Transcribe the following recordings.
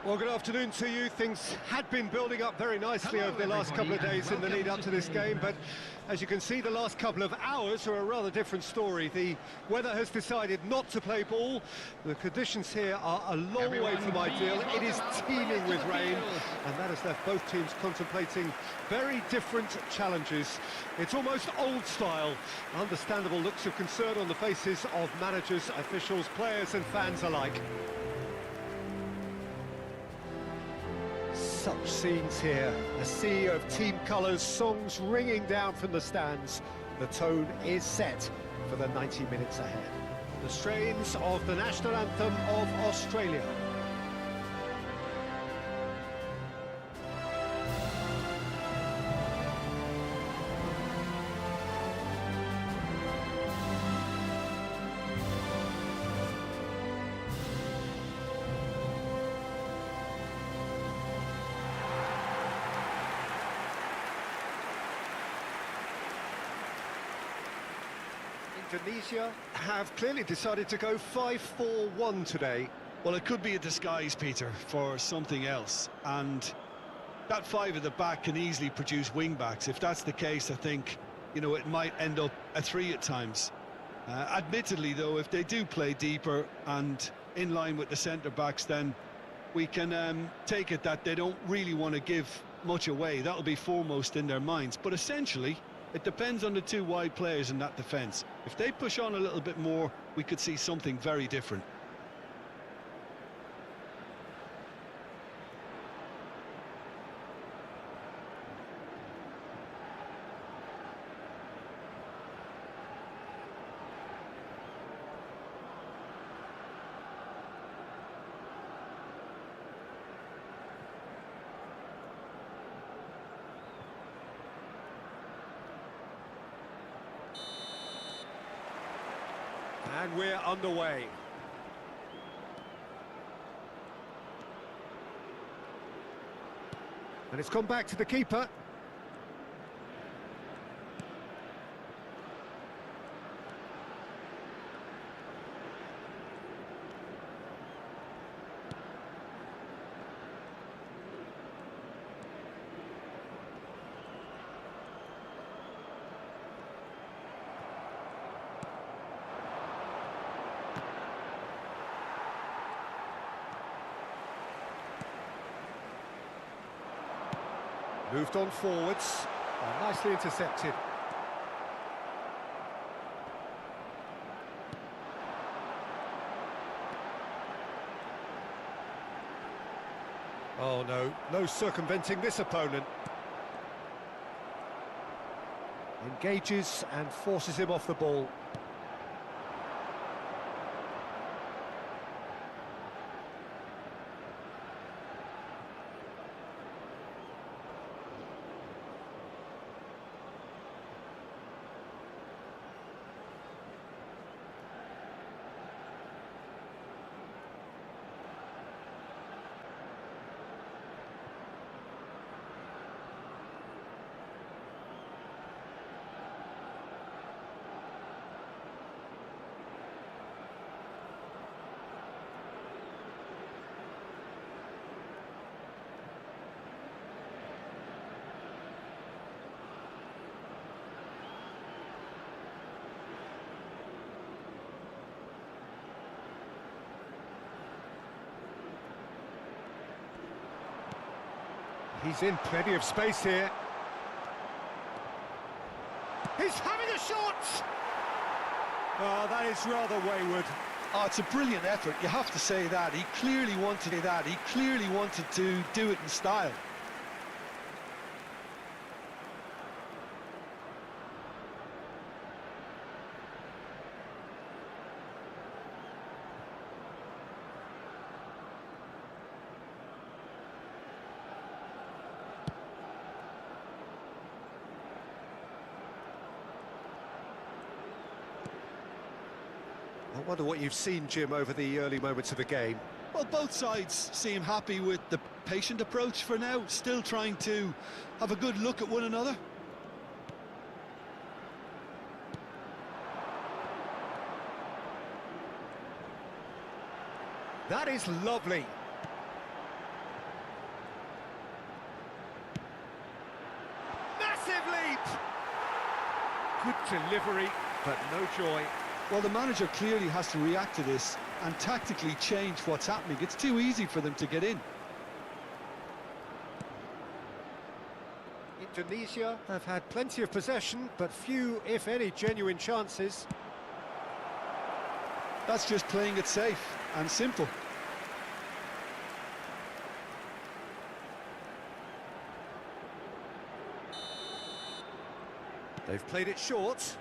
Well, good afternoon to you. Things had been building up very nicely over the last couple of days in the lead up to this game, but as you can see, the last couple of hours are a rather different story. The weather has decided not to play ball. The conditions here are a long way from ideal. It is teeming with rain, and that has left both teams contemplating very different challenges. It's almost old style. Understandable looks of concern on the faces of managers, officials, players and fans alike. Such scenes here, a sea of team colours, songs ringing down from the stands. The tone is set for the 90 minutes ahead. The strains of the national anthem of Australia. Indonesia have clearly decided to go 5-4-1 today. Well, it could be a disguise, Peter, for something else. And that five at the back can easily produce wing-backs. If that's the case, I think, it might end up a three at times. Admittedly, though, if they do play deeper and in line with the centre-backs, then we can take it that they don't really want to give much away. That'll be foremost in their minds. But essentially, it depends on the two wide players in that defence. If they push on a little bit more, we could see something very different. And we're underway. And it's gone back to the keeper. Moved on forwards, nicely intercepted. Oh no circumventing this opponent. Engages and forces him off the ball. He's in plenty of space here. He's having a shot! Oh, that is rather wayward. Oh, it's a brilliant effort, you have to say that. He clearly wanted that. He clearly wanted to do it in style. I wonder what you've seen, Jim, over the early moments of the game. Well, both sides seem happy with the patient approach for now, still trying to have a good look at one another. That is lovely. Good delivery, but no joy. Well, the manager clearly has to react to this and tactically change what's happening. It's too easy for them to get in. Indonesia have had plenty of possession, but few, if any, genuine chances. That's just playing it safe and simple. They've played it short.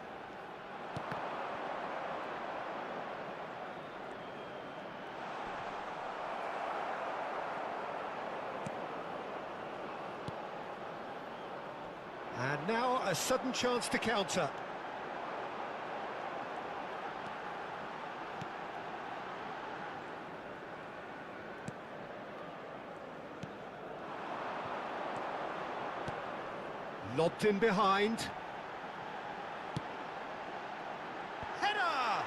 And now a sudden chance to counter. Lobbed in behind. Header!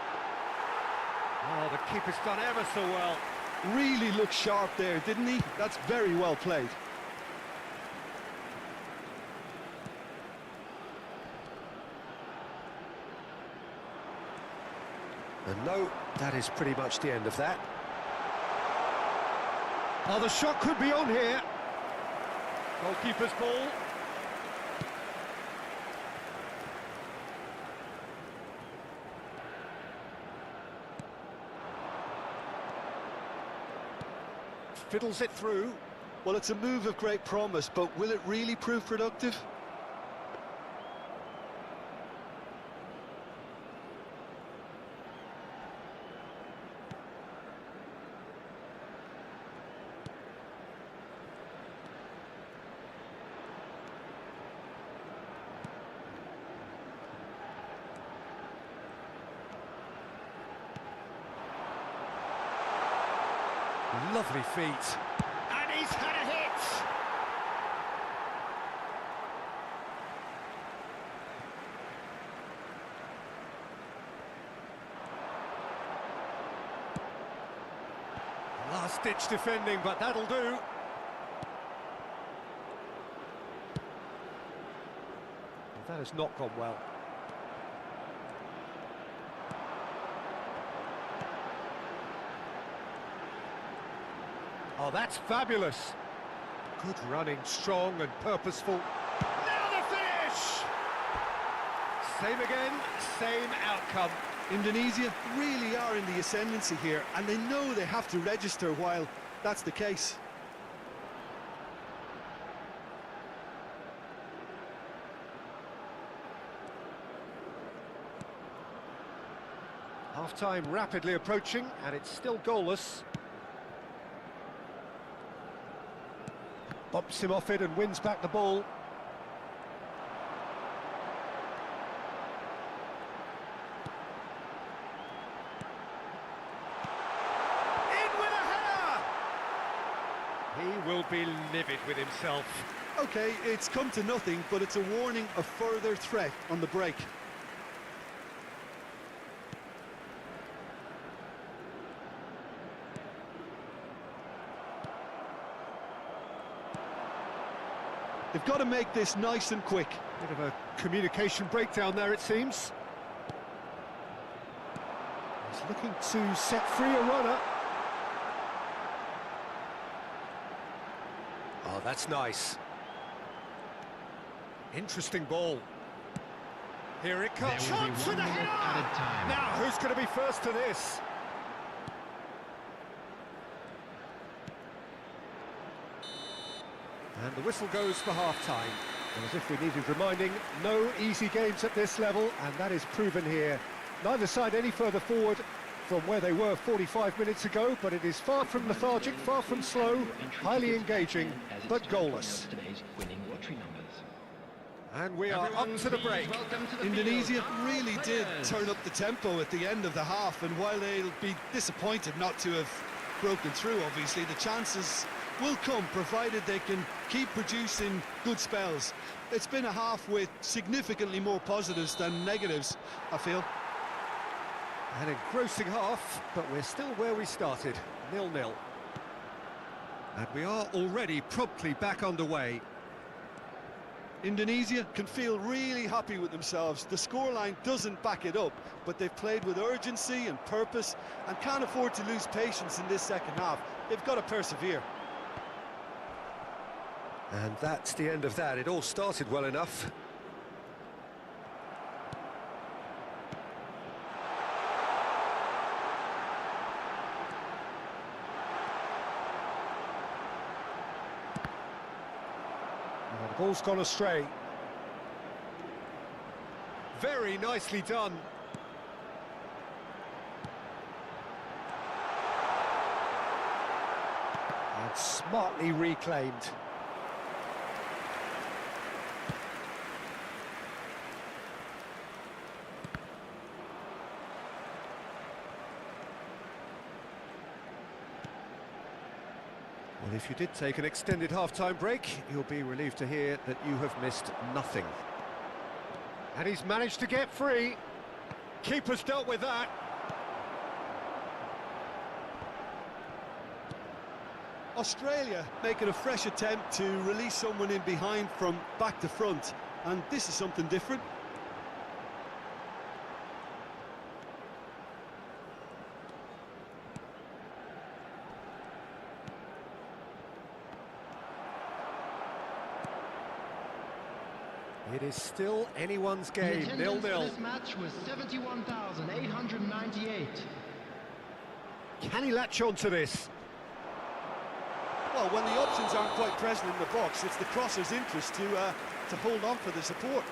Oh, the keeper's done ever so well. Really looked sharp there, didn't he? That's very well played. And no, that is pretty much the end of that. Oh, the shot could be on here. Goalkeeper's ball. Fiddles it through. Well, it's a move of great promise, but will it really prove productive? Lovely feet. And he's had a hit! Last-ditch defending, but that'll do. That has not gone well. Oh, that's fabulous. Good running, strong and purposeful. Now the finish! Same again, same outcome. Indonesia really are in the ascendancy here, and they know they have to register while that's the case. Half-time rapidly approaching, and it's still goalless. Bumps him off it and wins back the ball. In with a header! He will be livid with himself. Okay, it's come to nothing, but it's a warning of further threat on the break. They've got to make this nice and quick. Bit of a communication breakdown there, it seems. He's looking to set free a runner. Oh, that's nice. Interesting ball. Here it comes. Chance with a header! Now, who's going to be first to this? And the whistle goes for half-time. And as if we needed reminding, no easy games at this level, and that is proven here. Neither side any further forward from where they were 45 minutes ago, but it is far from lethargic, far from slow, highly engaging, but goalless. And we are up to the break. Indonesia really did turn up the tempo at the end of the half, and while they'll be disappointed not to have broken through, obviously, the chances will come, provided they can keep producing good spells. It's been a half with significantly more positives than negatives, I feel. An engrossing half, but we're still where we started, 0-0. And we are already promptly back underway. Indonesia can feel really happy with themselves. The scoreline doesn't back it up, but they've played with urgency and purpose and can't afford to lose patience in this second half. They've got to persevere. And that's the end of that. It all started well enough. The ball's gone astray. Very nicely done. And smartly reclaimed. Well, if you did take an extended half-time break, you'll be relieved to hear that you have missed nothing. And he's managed to get free. Keeper's dealt with that. Australia making a fresh attempt to release someone in behind from back to front, and this is something different. It is still anyone's game, 0-0. This match was 71,898. Can he latch on to this? Well, when the options aren't quite present in the box, it's the crosser's interest to hold on for the support.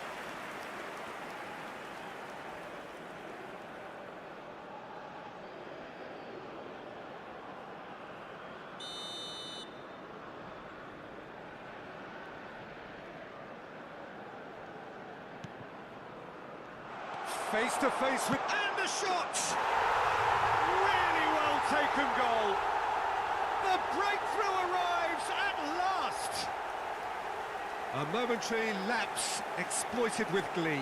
Face to face with... And the shot! Really well taken goal. The breakthrough arrives at last. A momentary lapse exploited with glee.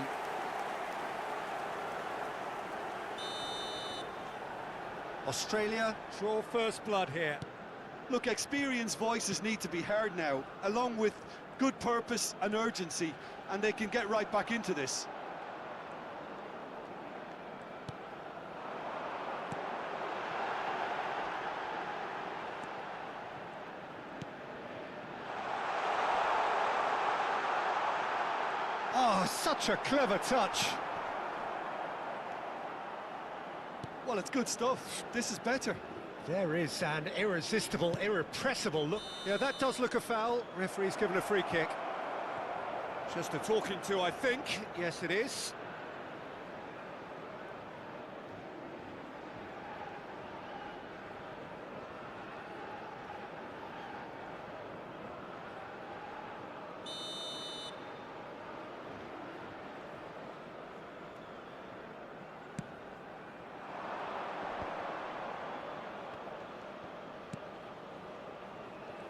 Australia draw first blood here. Look, experienced voices need to be heard now, along with good purpose and urgency, and they can get right back into this. Oh, such a clever touch. Well, it's good stuff. This is better. There is an irresistible, irrepressible look. Yeah, that does look a foul. Referee's given a free kick. Just a talking to, I think. Yes, it is.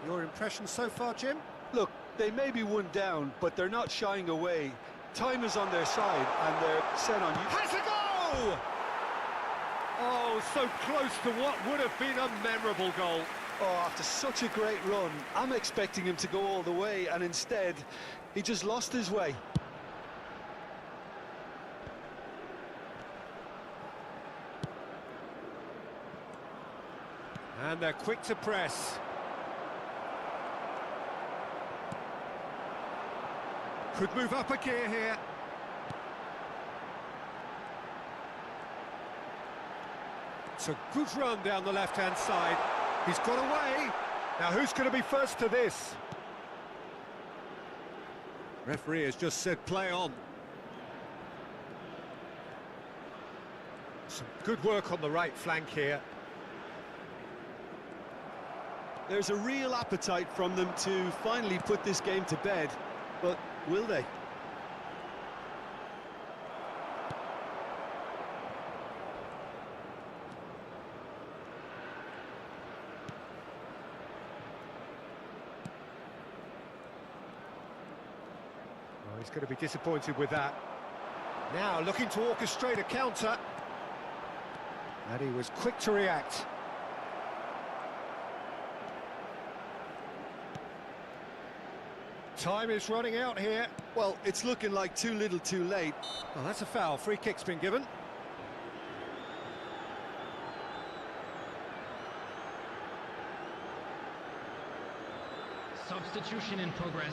Your impression so far, Jim? Look, they may be one down, but they're not shying away. Time is on their side, and they're set on you. Has a goal! Oh, so close to what would have been a memorable goal. Oh, after such a great run, I'm expecting him to go all the way, and instead, he just lost his way. And they're quick to press. Could move up a gear here. It's a good run down the left-hand side. He's got away. Now who's going to be first to this? Referee has just said play on. Some good work on the right flank here. There's a real appetite from them to finally put this game to bed, but will they? Oh, he's going to be disappointed with that. Now looking to orchestrate a counter. And he was quick to react. Time is running out here. Well, it's looking like too little too late. Well, that's a foul. Free kick's been given. Substitution in progress.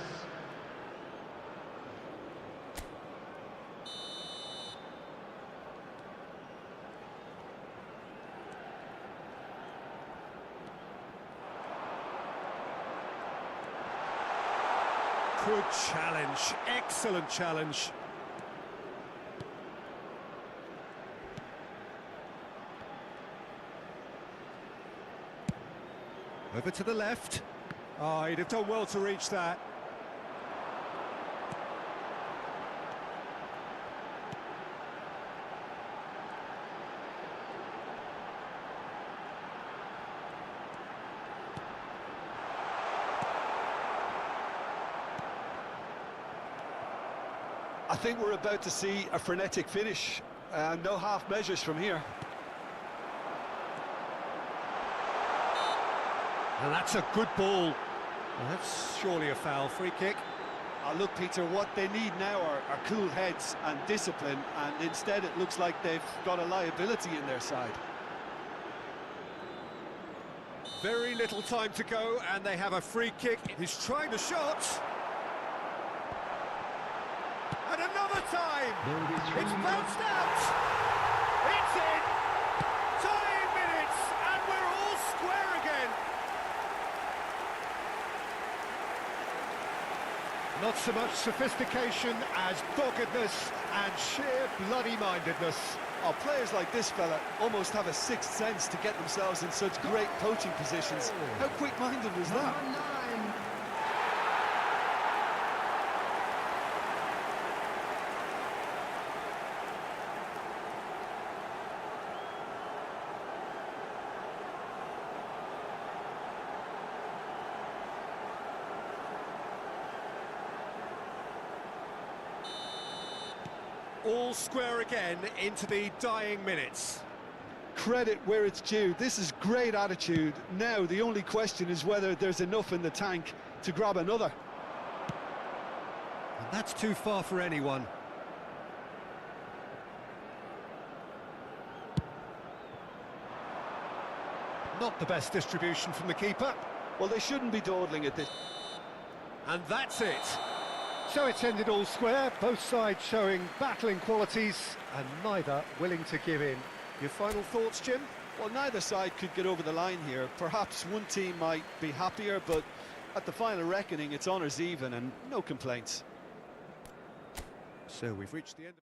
Good challenge, excellent challenge. Over to the left. Oh, he'd have done well to reach that. I think we're about to see a frenetic finish. No half measures from here. And that's a good ball. Well, that's surely a foul. Free kick. Look, Peter, what they need now are cool heads and discipline, and instead it looks like they've got a liability in their side. Very little time to go, and they have a free kick. He's trying the shot. And another time! It's bounced out! It's in! Tying minutes, and we're all square again! Not so much sophistication as doggedness and sheer bloody-mindedness. Oh, players like this fella almost have a sixth sense to get themselves in such great coaching positions. How quick-minded was that? All square again into the dying minutes. Credit where it's due. This is great attitude. Now the only question is whether there's enough in the tank to grab another. And that's too far for anyone. Not the best distribution from the keeper. Well, they shouldn't be dawdling at this. And that's it. So it's ended all square, both sides showing battling qualities and neither willing to give in. Your final thoughts, Jim? Well, neither side could get over the line here. Perhaps one team might be happier, but at the final reckoning, it's honours even and no complaints. So we've reached the end of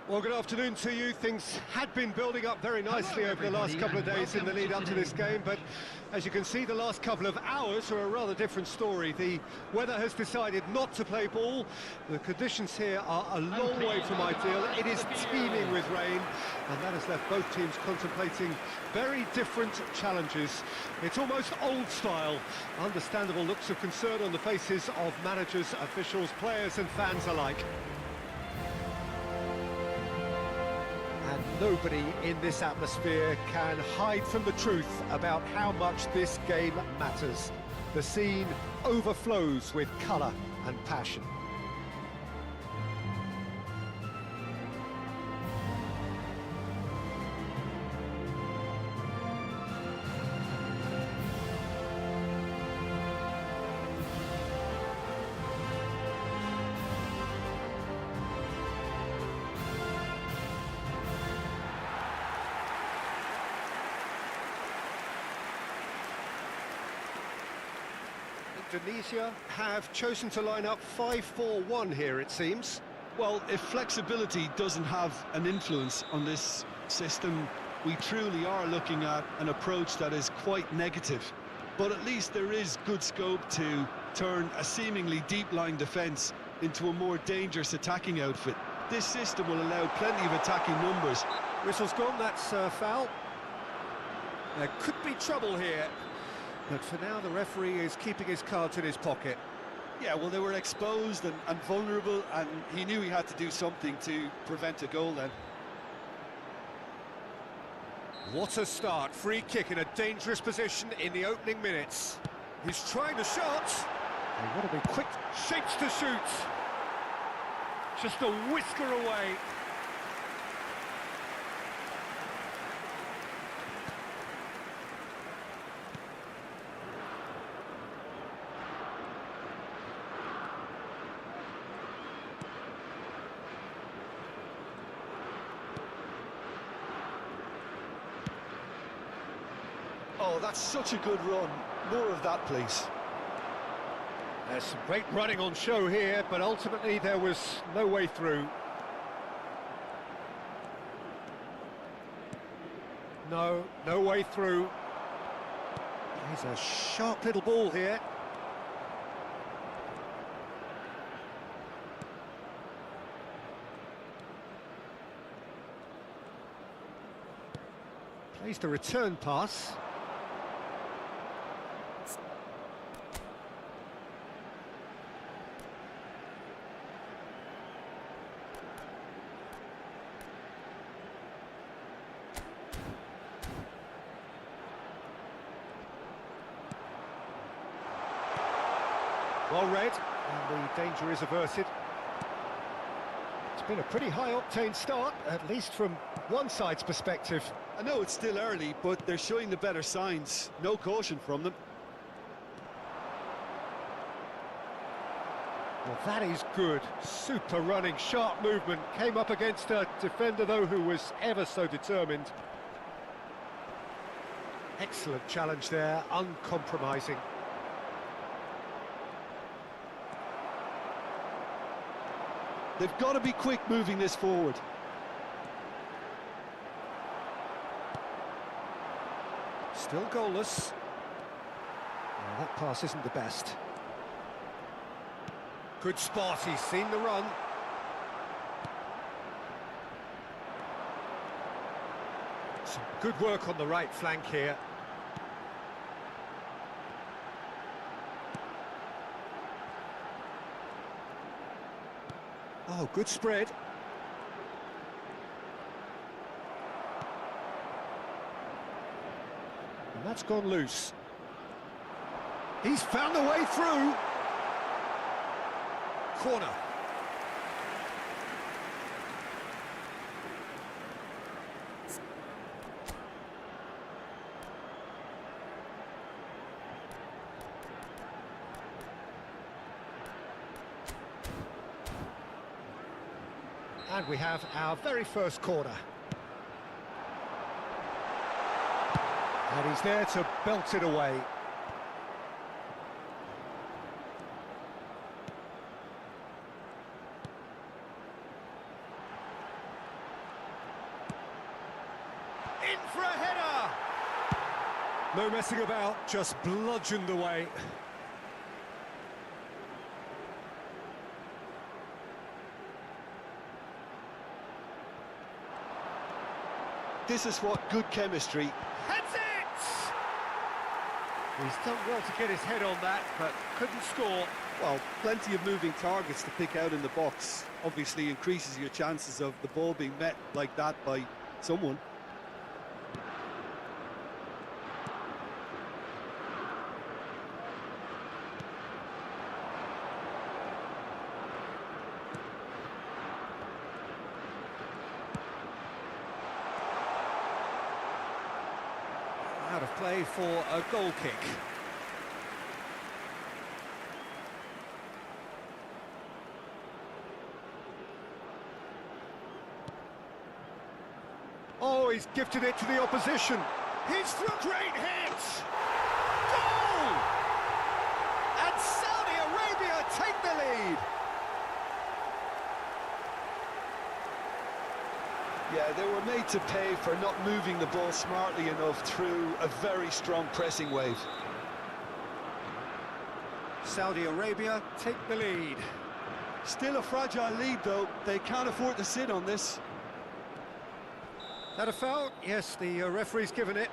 Well, good afternoon to you. Things had been building up very nicely over the last couple of days in the lead up to this game, but as you can see, the last couple of hours are a rather different story. The weather has decided not to play ball. The conditions here are a long way from ideal. It is teeming with rain, and that has left both teams contemplating very different challenges. It's almost old style. Understandable looks of concern on the faces of managers, officials, players and fans alike. And nobody in this atmosphere can hide from the truth about how much this game matters. The scene overflows with colour and passion. Indonesia have chosen to line up 5-4-1 here, it seems. Well, if flexibility doesn't have an influence on this system, we truly are looking at an approach that is quite negative. But at least there is good scope to turn a seemingly deep-lying defence into a more dangerous attacking outfit. This system will allow plenty of attacking numbers. Whistle's gone, that's foul. There could be trouble here. But for now, the referee is keeping his cards in his pocket. Yeah, well, they were exposed and vulnerable, and he knew he had to do something to prevent a goal then. What a start. Free kick in a dangerous position in the opening minutes. He's trying the shot. They want to be quick shapes to shoot. Just a whisker away. Oh, that's such a good run. More of that, please. There's some great running on show here, but ultimately there was no way through. No way through. He's a sharp little ball here. Plays the return pass. Well read, and the danger is averted. It's been a pretty high-octane start, at least from one side's perspective. I know it's still early, but they're showing the better signs. No caution from them. Well, that is good. Super running, sharp movement. Came up against a defender, though, who was ever so determined. Excellent challenge there, uncompromising. They've got to be quick moving this forward. Still goalless. Well, that pass isn't the best. Good spot, he's seen the run. Some good work on the right flank here. Oh, good spread. And that's gone loose. He's found a way through. Corner. And we have our very first corner. And he's there to belt it away. No messing about, just bludgeoned away. This is what good chemistry. Heads it! He's done well to get his head on that, but couldn't score. Well, plenty of moving targets to pick out in the box. Obviously increases your chances of the ball being met like that by someone. Out of play for a goal kick. Oh, he's gifted it to the opposition. He's through. Great hit! Goal! And Saudi Arabia take the lead. Yeah, they were made to pay for not moving the ball smartly enough through a very strong pressing wave. Saudi Arabia take the lead. Still a fragile lead, though. They can't afford to sit on this. That a foul? Yes, the referee's given it.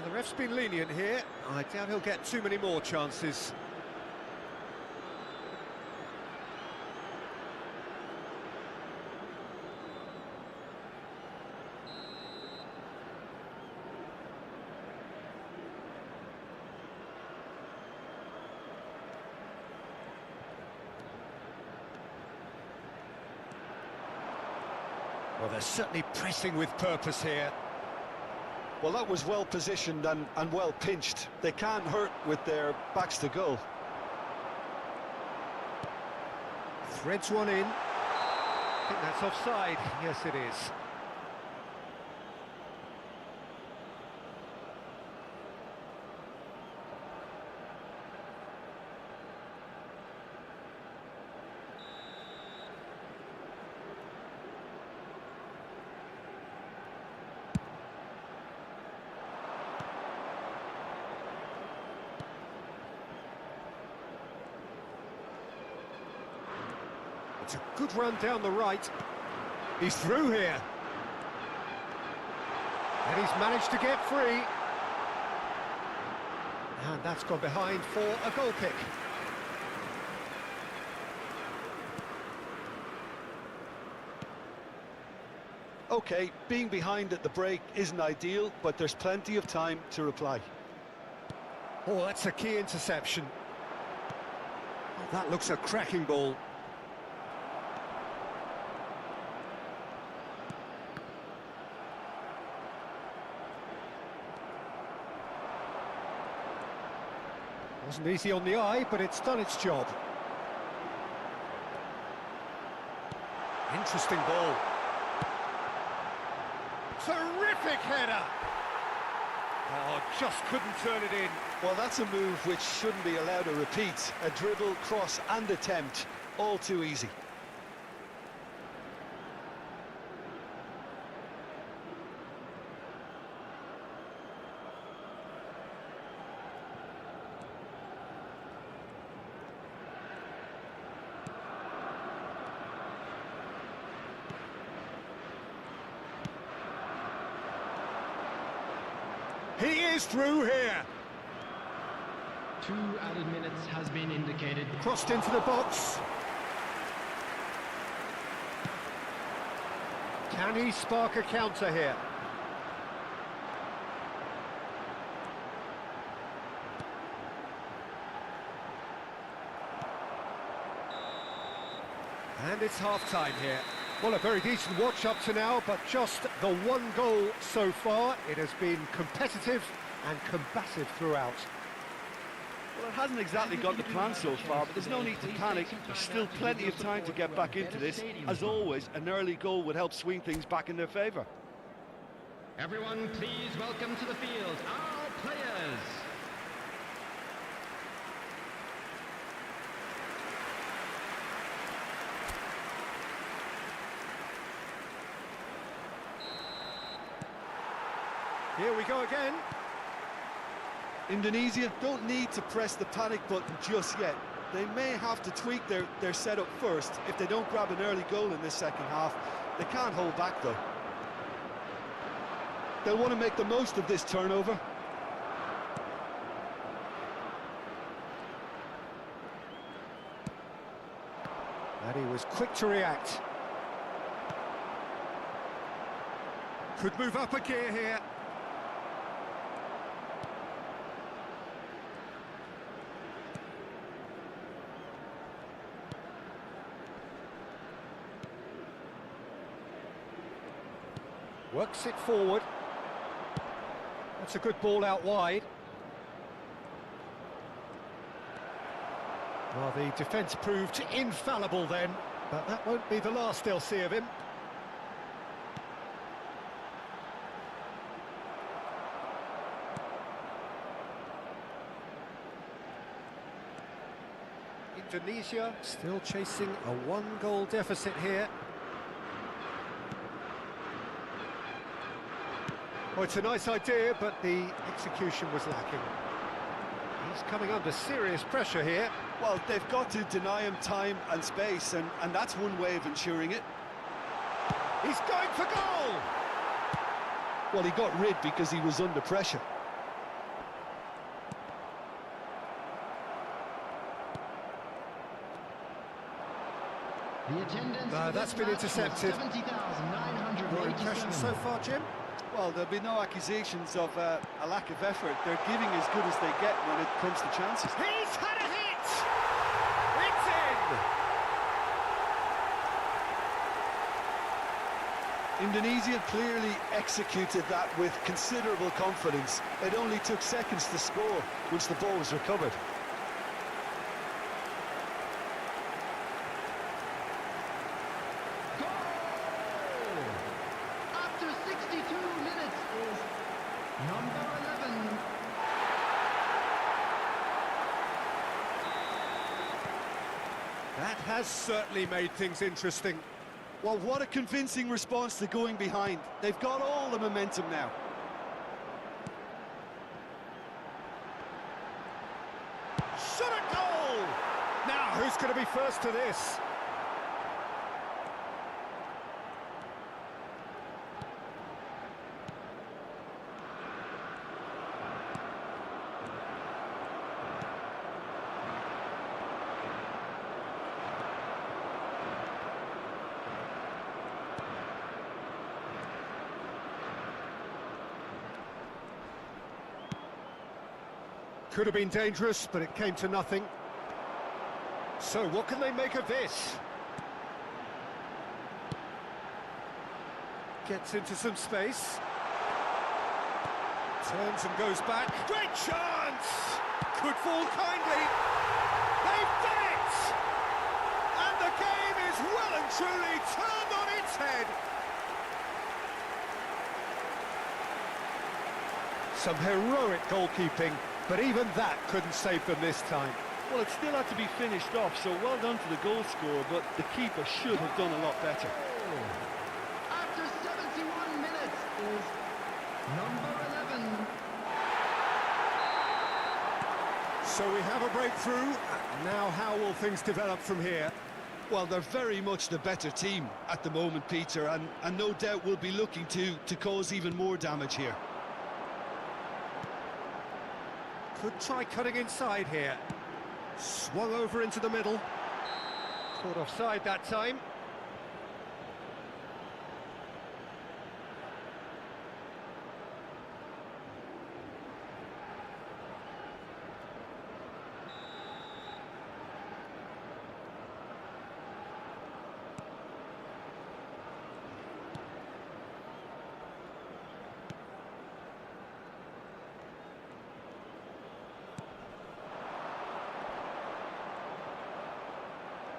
The ref's been lenient here. I doubt he'll get too many more chances. Well, they're certainly pressing with purpose here. Well, that was well positioned and well pinched. They can't hurt with their backs to goal. Threads one in. I think that's offside. Yes, it is. It's a good run down the right. He's through here. And he's managed to get free. And that's gone behind for a goal kick. OK, being behind at the break isn't ideal, but there's plenty of time to reply. Oh, that's a key interception. Oh, that looks a cracking ball. Wasn't easy on the eye, but it's done its job. Interesting ball. Terrific header! Oh, just couldn't turn it in. Well, that's a move which shouldn't be allowed to repeat. A dribble, cross and attempt, all too easy. He is through here. 2 added minutes has been indicated. Crossed into the box. Can he spark a counter here? And it's half-time here. Well, a very decent watch up to now, but just the one goal so far. It has been competitive and combative throughout. Well, it hasn't exactly gone to plan so far, but there's no need to panic. There's still plenty of time to get back into this. As always, an early goal would help swing things back in their favour. Everyone, please welcome to the field our players. Here we go again. Indonesia don't need to press the panic button just yet. They may have to tweak their setup first if they don't grab an early goal in this second half. They can't hold back though. They'll want to make the most of this turnover. And he was quick to react. Could move up a gear here. Works it forward. That's a good ball out wide. Well, the defence proved infallible then, but that won't be the last they'll see of him. Indonesia still chasing a one-goal deficit here. Well, it's a nice idea, but the execution was lacking. He's coming under serious pressure here. Well, they've got to deny him time and space, and that's one way of ensuring it. He's going for goal! Well, he got rid because he was under pressure. The attendance that's been intercepted. Your impression so far, Jim? Well, there'll be no accusations of a lack of effort. They're giving as good as they get when it comes to chances. He's had a hit! It's in! Indonesia clearly executed that with considerable confidence. It only took seconds to score once the ball was recovered. Number 11. That has certainly made things interesting. Well, what a convincing response to going behind. They've got all the momentum now. Shot a goal! Now, who's going to be first to this? Could have been dangerous, but it came to nothing. So, what can they make of this? Gets into some space. Turns and goes back. Great chance! Could fall kindly. They've done it! And the game is well and truly turned on its head. Some heroic goalkeeping, but even that couldn't save them this time. Well, it still had to be finished off, so well done to the goal scorer, but the keeper should have done a lot better. After 71 minutes is number 11. So we have a breakthrough. Now how will things develop from here? Well, they're very much the better team at the moment, Peter, and no doubt will be looking to cause even more damage here. Could try cutting inside here. Swung over into the middle. Caught offside that time.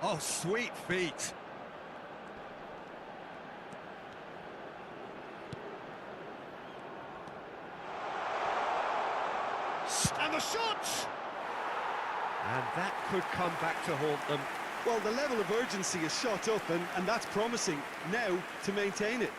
Oh, sweet feet. And the shot! And that could come back to haunt them. Well, the level of urgency is shot up, and that's promising. Now to maintain it.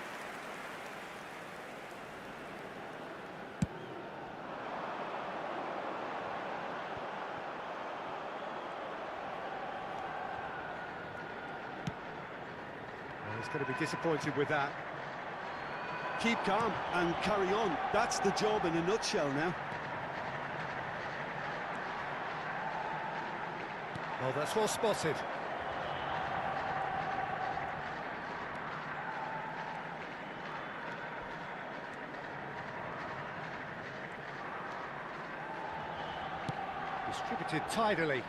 He's going to be disappointed with that. Keep calm and carry on. That's the job in a nutshell now. Well, that's well spotted. Distributed tidily.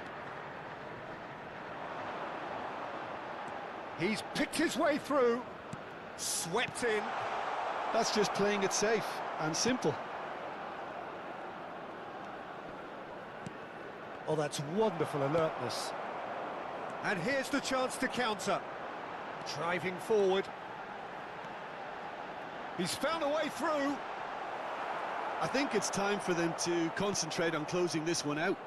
He's picked his way through. Swept in. That's just playing it safe and simple. Oh, that's wonderful alertness. And here's the chance to counter. Driving forward. He's found a way through. I think it's time for them to concentrate on closing this one out.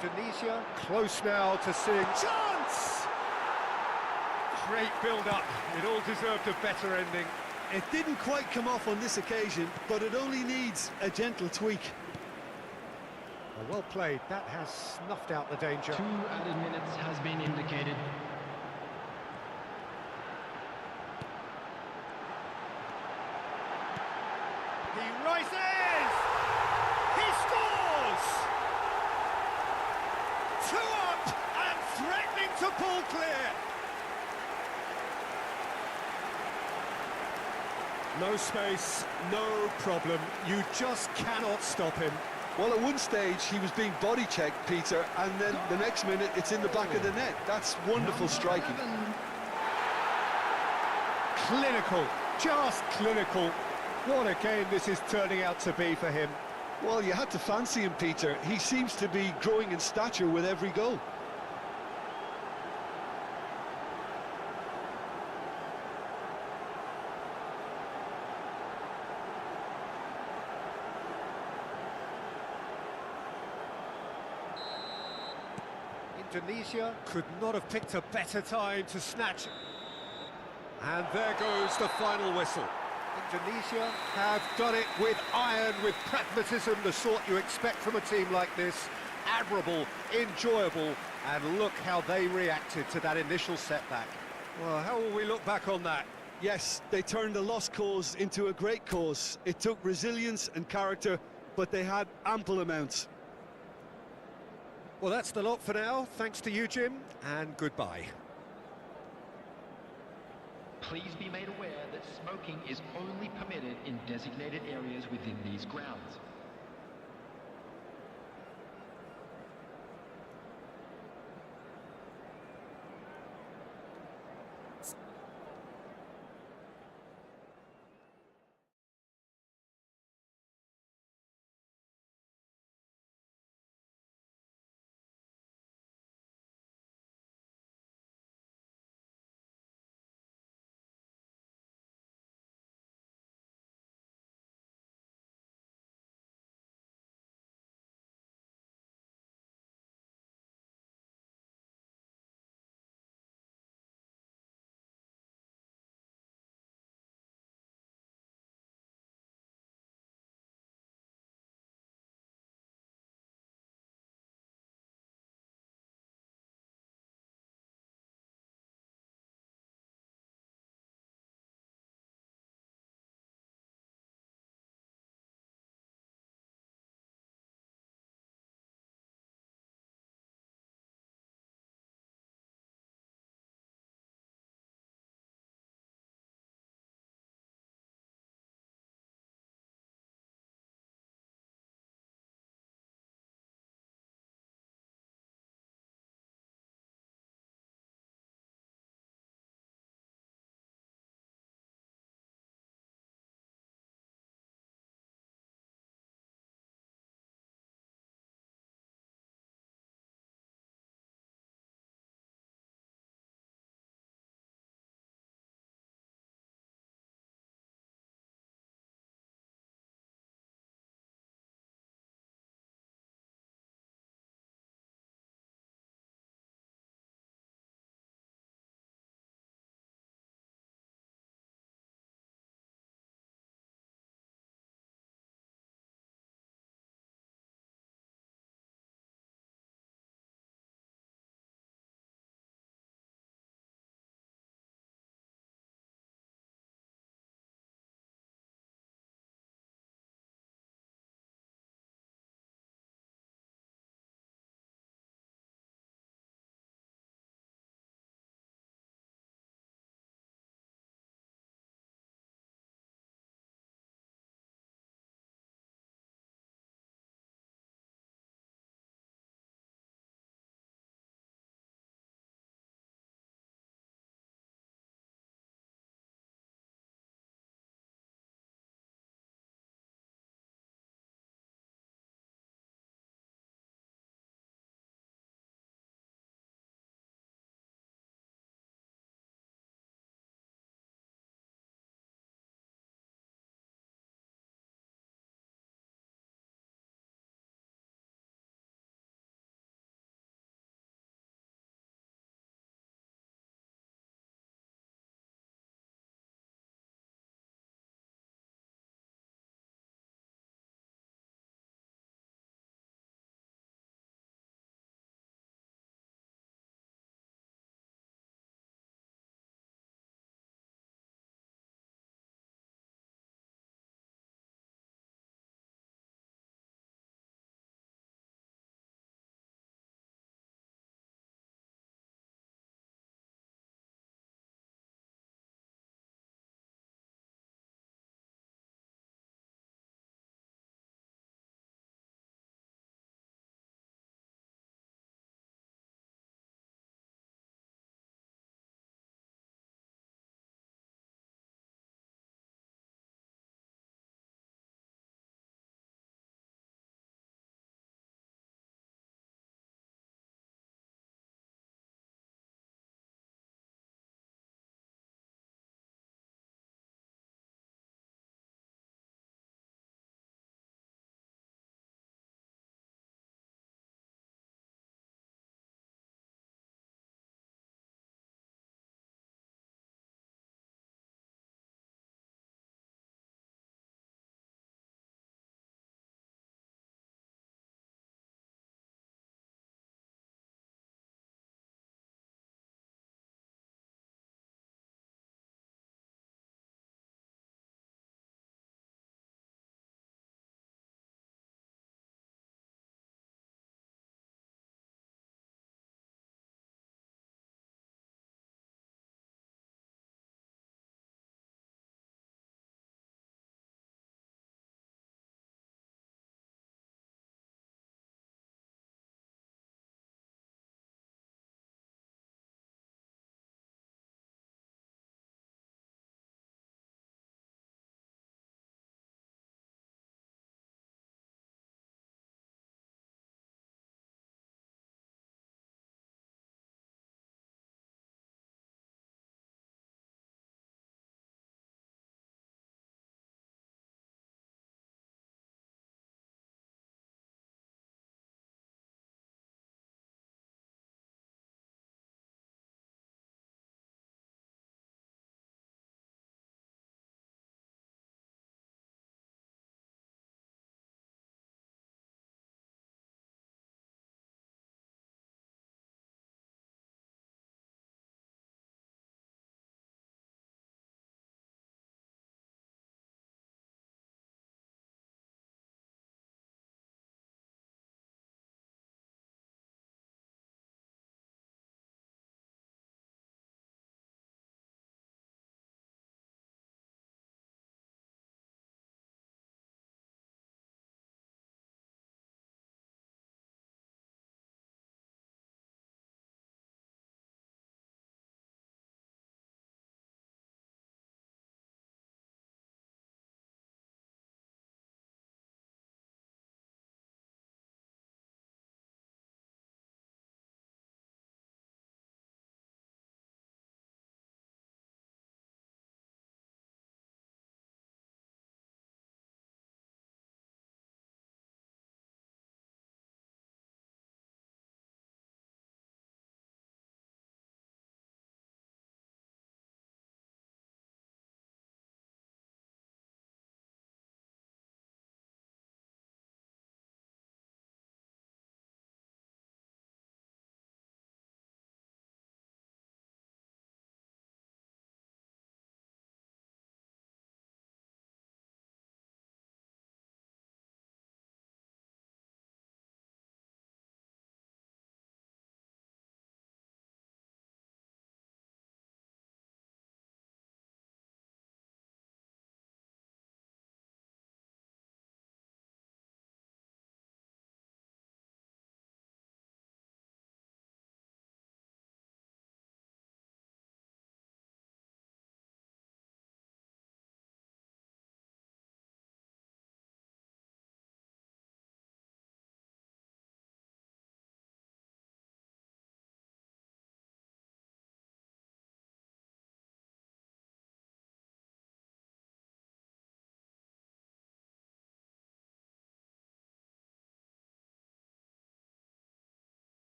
Indonesia close now to seeing chance! Great build-up. It all deserved a better ending. It didn't quite come off on this occasion, but it only needs a gentle tweak. Well played. That has snuffed out the danger. 2 added minutes has been indicated. He rises! He scores! 2 up and threatening to pull clear. No space, no problem. You just cannot stop him. Well, at one stage he was being body checked, Peter, and then the next minute it's in the back of the net. That's wonderful striking. Clinical, just clinical. What a game this is turning out to be for him. Well, you had to fancy him, Peter. He seems to be growing in stature with every goal. Indonesia could not have picked a better time to snatch. And there goes the final whistle. Indonesia have done it with iron, with pragmatism, the sort you expect from a team like this. Admirable, enjoyable, and look how they reacted to that initial setback. Well, how will we look back on that? Yes, they turned a lost cause into a great cause. It took resilience and character, but they had ample amounts. Well, that's the lot for now. Thanks to you, Jim, and goodbye. Please be made aware that smoking is only permitted in designated areas within these grounds.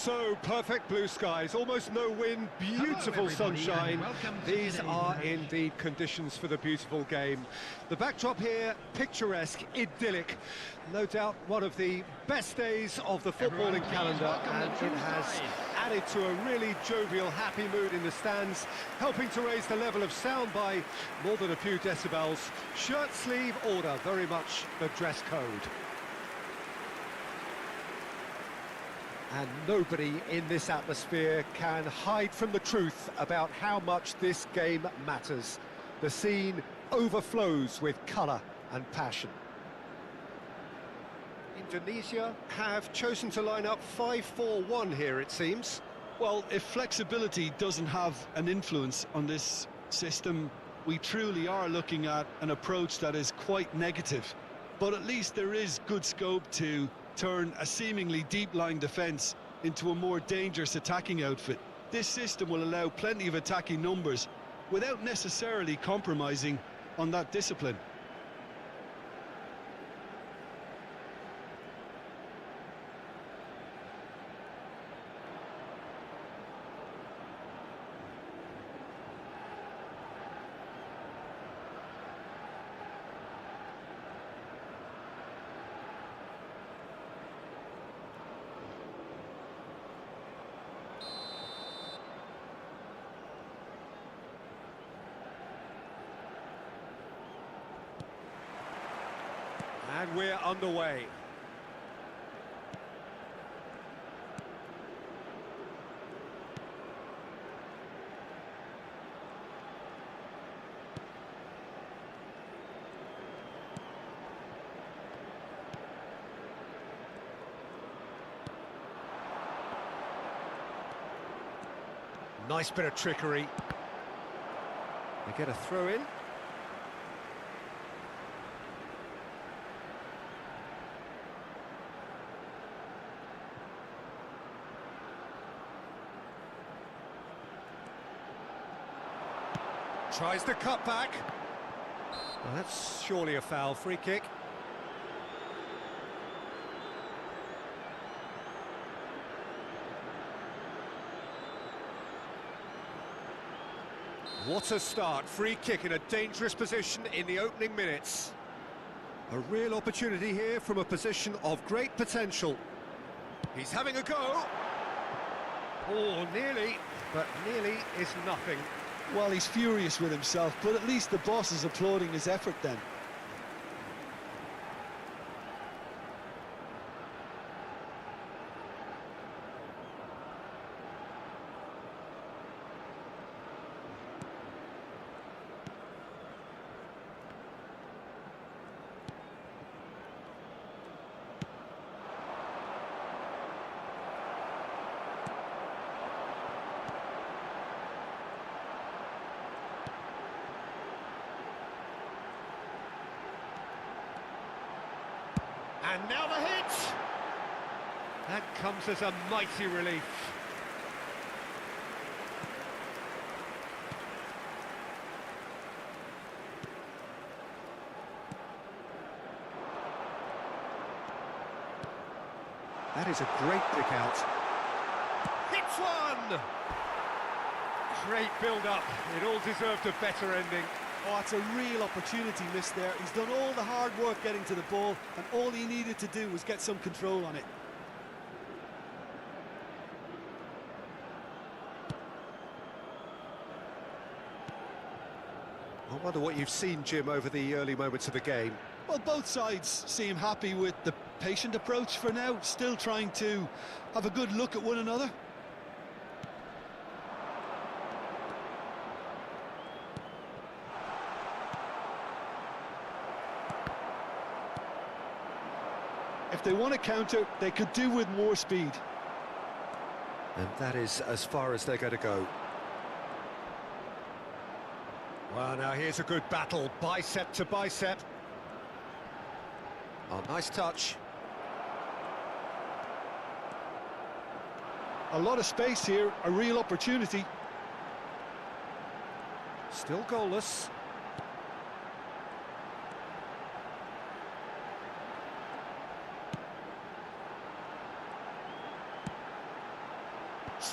So perfect blue skies, almost no wind, beautiful sunshine. These are indeed conditions for the beautiful game. The backdrop here, picturesque, idyllic. No doubt one of the best days of the footballing calendar, and it has added to a really jovial, happy mood in the stands, helping to raise the level of sound by more than a few decibels. Shirt sleeve order, very much the dress code. And nobody in this atmosphere can hide from the truth about how much this game matters. The scene overflows with colour and passion. Indonesia have chosen to line up 5-4-1 here, it seems. Well, if flexibility doesn't have an influence on this system, we truly are looking at an approach that is quite negative. But at least there is good scope to turn a seemingly deep-line defence into a more dangerous attacking outfit. This system will allow plenty of attacking numbers without necessarily compromising on that discipline. And we're underway. Nice bit of trickery. They get a throw in. Tries the cut back. Well, that's surely a foul. Free kick. What a start. Free kick in a dangerous position in the opening minutes. A real opportunity here from a position of great potential. He's having a go. Oh, nearly, but nearly is nothing. Well, he's furious with himself, but at least the boss is applauding his effort then. And now the hit! That comes as a mighty relief. That is a great pick out. Hits one! Great build-up. It all deserved a better ending. Oh, it's a real opportunity missed there. He's done all the hard work getting to the ball, and all he needed to do was get some control on it. I wonder what you've seen, Jim, over the early moments of the game. Well, both sides seem happy with the patient approach for now, still trying to have a good look at one another. If they want to counter, they could do with more speed. And that is as far as they're going to go. Well, now here's a good battle, bicep to bicep. Oh, nice touch. A lot of space here, a real opportunity. Still goalless.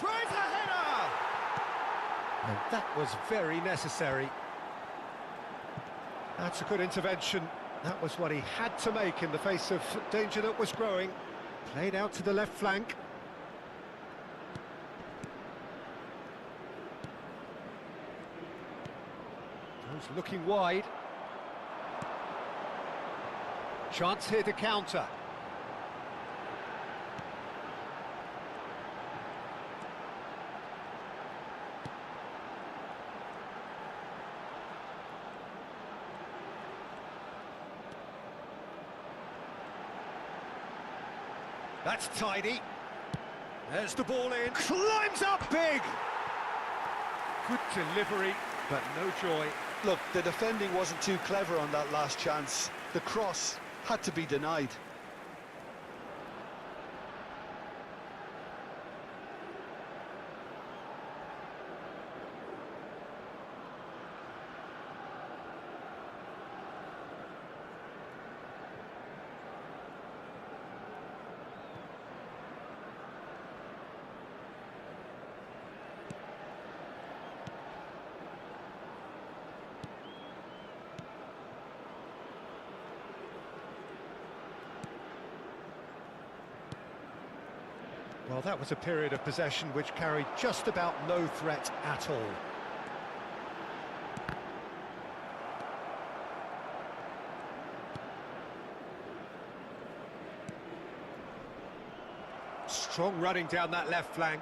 Tries the header! And that was very necessary. That's a good intervention. That was what he had to make in the face of danger that was growing. Played out to the left flank. Goes looking wide. Chance here to counter. That's tidy. There's the ball in. Climbs up big. Good delivery, but no joy. Look, the defending wasn't too clever on that last chance. The cross had to be denied. Well, that was a period of possession which carried just about no threat at all. Strong running down that left flank.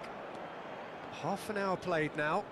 Half an hour played now.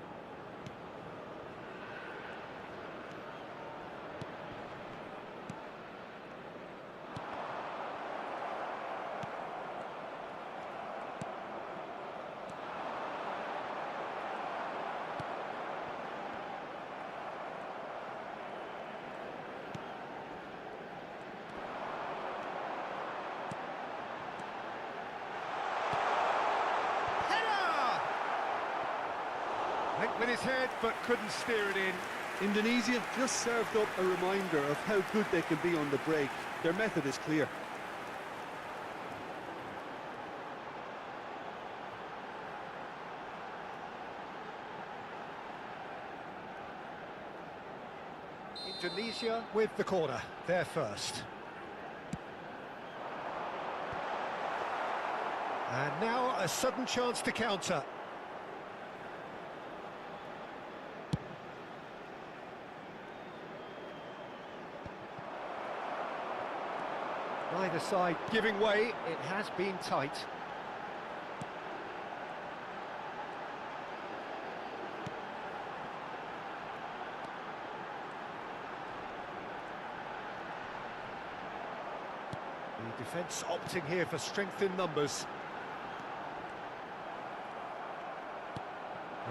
Went with his head, but couldn't steer it in. Indonesia just served up a reminder of how good they can be on the break. Their method is clear. Indonesia with the corner, they're first. And now a sudden chance to counter. Neither side giving way, it has been tight. The defence opting here for strength in numbers.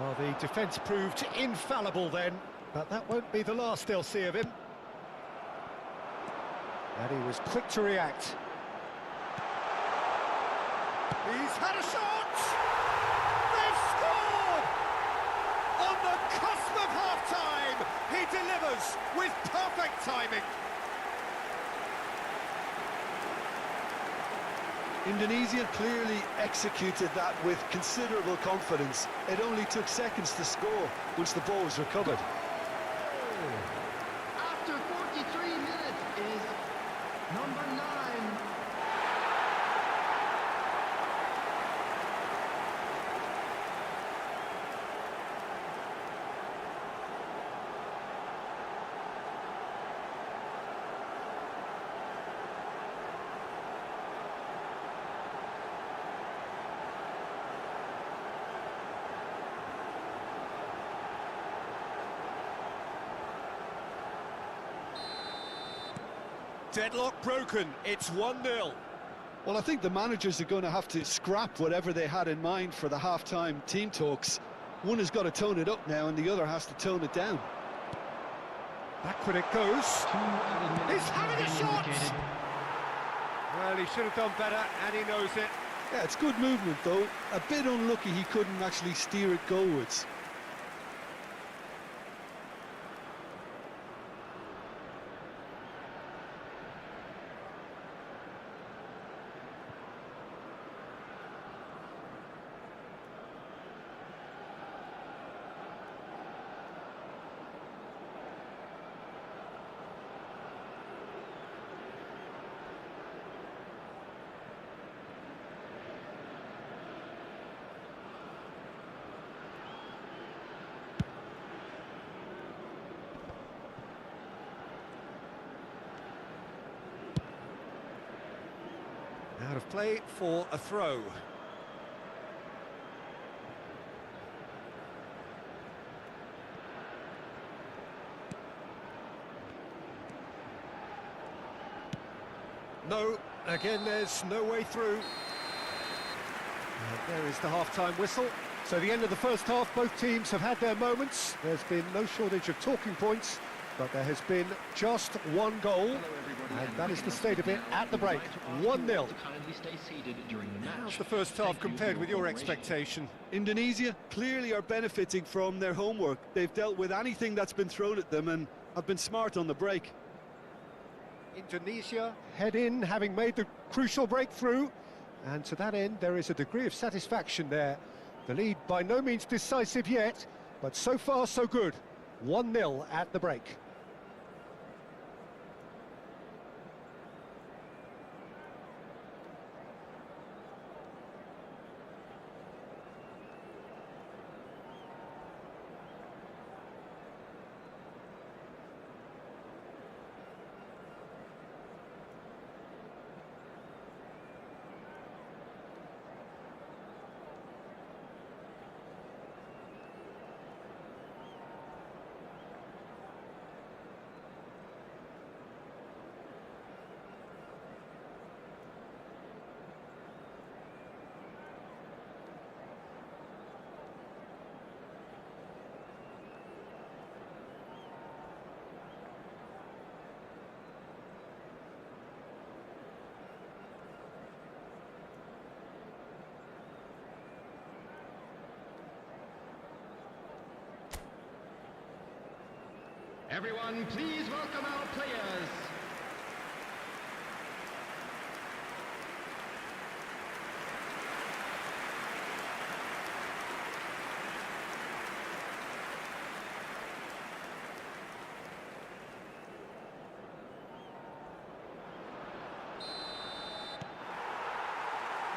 Well, the defence proved infallible then, but that won't be the last they'll see of him. And he was quick to react. He's had a shot! They've scored! On the cusp of half-time, he delivers with perfect timing. Indonesia clearly executed that with considerable confidence. It only took seconds to score once the ball was recovered. After 43 minutes is number 9. Deadlock broken, it's 1-0. Well, I think the managers are going to have to scrap whatever they had in mind for the half-time team talks. One has got to tone it up now and the other has to tone it down. Backward it goes. He's having a shot! Well, he should have done better, and he knows it. Yeah, it's good movement though. A bit unlucky he couldn't actually steer it goalwards. Out of play for a throw. No, again there's no way through. And there is the half-time whistle. So the end of the first half, both teams have had their moments. There's been no shortage of talking points, but there has been just one goal, and that is the state of it at the break. 1-0. How's the first half compared with your expectation? Indonesia clearly are benefiting from their homework. They've dealt with anything that's been thrown at them and have been smart on the break. Indonesia head in, having made the crucial breakthrough, and to that end there is a degree of satisfaction there. The lead by no means decisive yet, but so far so good. 1-0 at the break. Everyone, please welcome our players.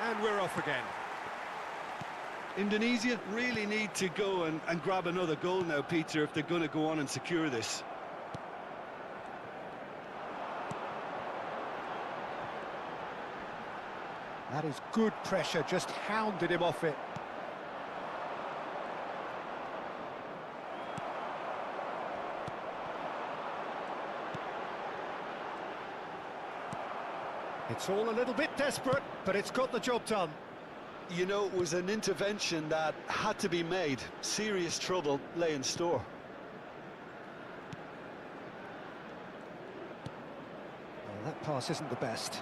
And we're off again. Indonesia really need to go and grab another goal now, Peter, if they're going to go on and secure this. That is good pressure, just hounded him off it. It's all a little bit desperate, but it's got the job done. You know, it was an intervention that had to be made. Serious trouble lay in store. Well, that pass isn't the best.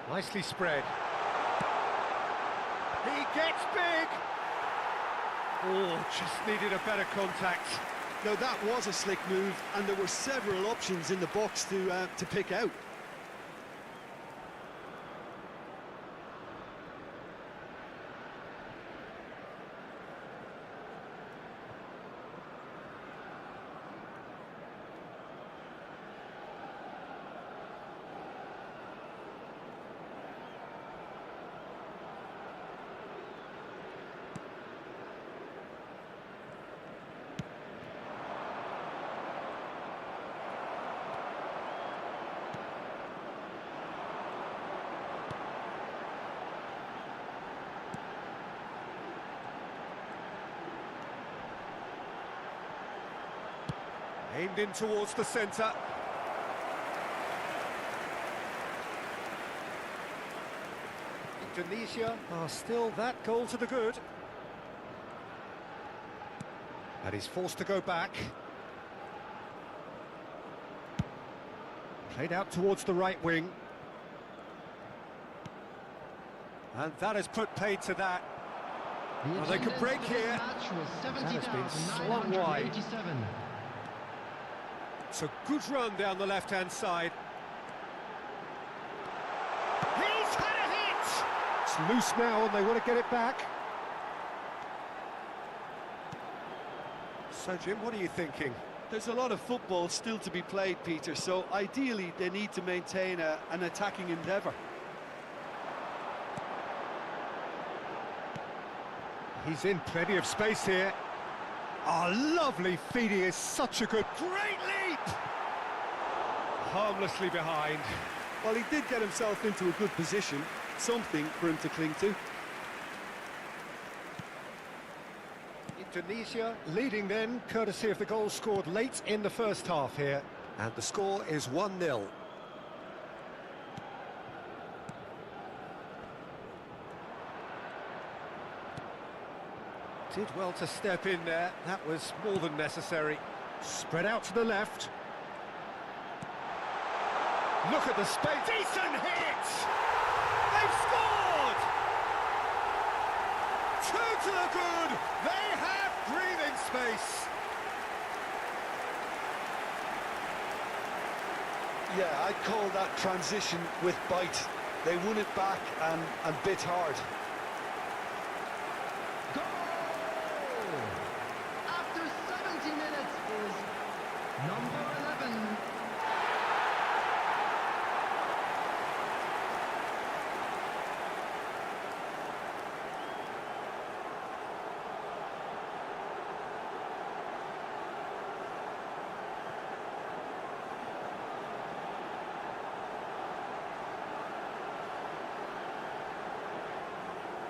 Nicely spread. He gets big! Oh, just needed a better contact. Now, that was a slick move, and there were several options in the box to pick out. Aimed in towards the centre. Indonesia are still that goal to the good. And he's forced to go back. Played out towards the right wing. And that has put paid to that. Well, they could break here. That has been slung wide. It's a good run down the left-hand side. He's had a hit! It's loose now and they want to get it back. So, Jim, what are you thinking? There's a lot of football still to be played, Peter, so ideally they need to maintain an attacking endeavour. He's in plenty of space here. Oh, lovely feed, he is such a good... Great leap! harmlessly behind. Well, he did get himself into a good position, something for him to cling to. Indonesia leading then, courtesy of the goal scored late in the first half here. And the score is 1-0. Did well to step in there, that was more than necessary. Spread out to the left. Look at the space, decent hit! They've scored! Two to the good, they have breathing space. Yeah, I'd call that transition with bite. They won it back and bit hard. After 70 minutes is number 11.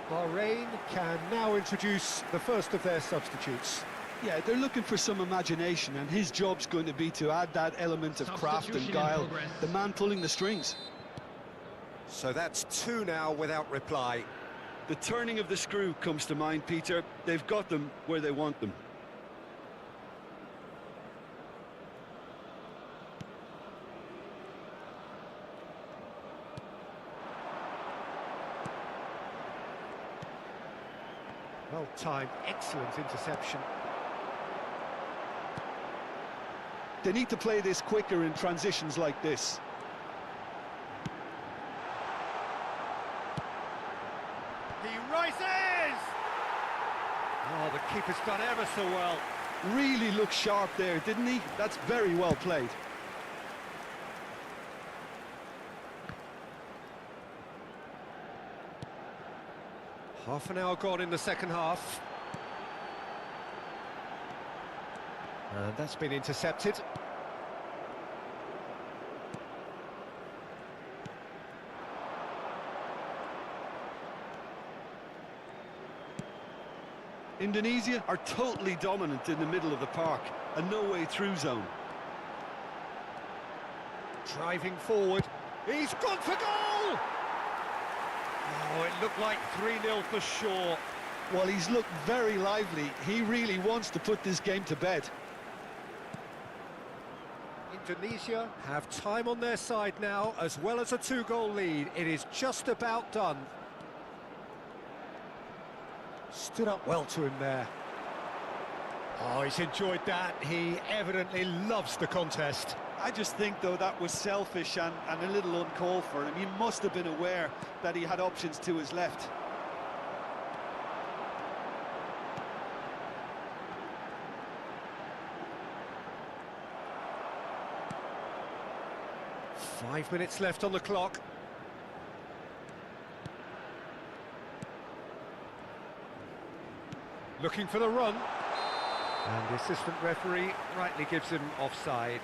Bahrain can now introduce the first of their substitutes. Yeah, they're looking for some imagination, and his job's going to be to add that element of craft and guile, the man pulling the strings. So that's two now without reply. The turning of the screw comes to mind, Peter. They've got them where they want them. Well timed, excellent interception. They need to play this quicker in transitions like this. He rises! Oh, the keeper's done ever so well. Really looked sharp there, didn't he? That's very well played. Half an hour gone in the second half. And that's been intercepted. Indonesia are totally dominant in the middle of the park, a no-way through zone. Driving forward. He's gone for goal! Oh, it looked like 3-0 for sure. Well, he's looked very lively. He really wants to put this game to bed. Indonesia have time on their side now, as well as a two-goal lead. It is just about done. Stood up well to him there. Oh, he's enjoyed that. He evidently loves the contest. I just think, though, that was selfish and a little uncalled for him. He must have been aware that he had options to his left. Five minutes left on the clock. Looking for the run. And the assistant referee rightly gives him offside.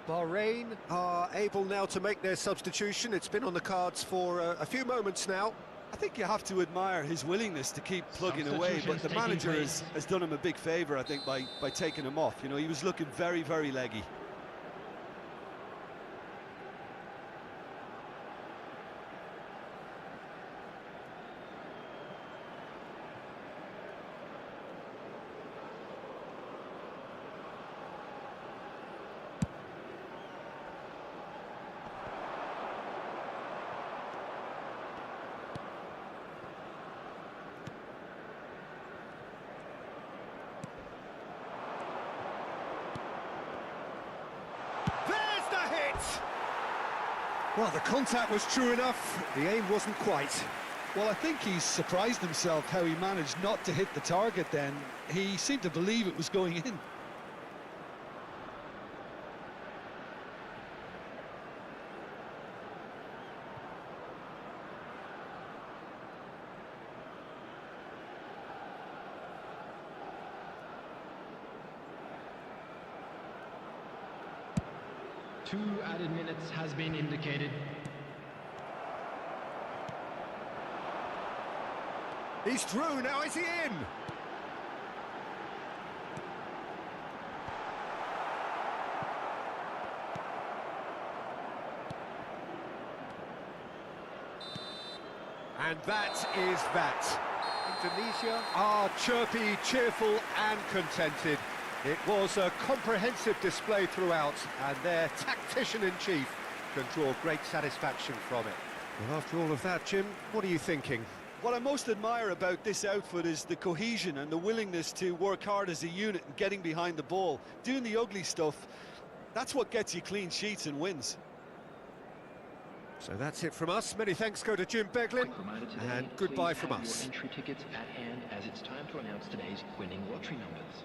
Bahrain are able now to make their substitution. It's been on the cards for a few moments now. I think you have to admire his willingness to keep plugging away, but the manager has done him a big favour, I think, by taking him off. You know, he was looking very, very leggy. Well, the contact was true enough, the aim wasn't quite. Well, I think he's surprised himself how he managed not to hit the target then. He seemed to believe it was going in. 2 added minutes has been indicated. He's through, now is he in? And that is that. Indonesia are chirpy, cheerful and contented. It was a comprehensive display throughout, and their tactician-in-chief can draw great satisfaction from it. Well, after all of that, Jim, what are you thinking? What I most admire about this outfit is the cohesion and the willingness to work hard as a unit and getting behind the ball. Doing the ugly stuff, that's what gets you clean sheets and wins. So that's it from us. Many thanks go to Jim Beglin, and goodbye from us. Your entry tickets at hand, as it's time to announce today's winning lottery numbers.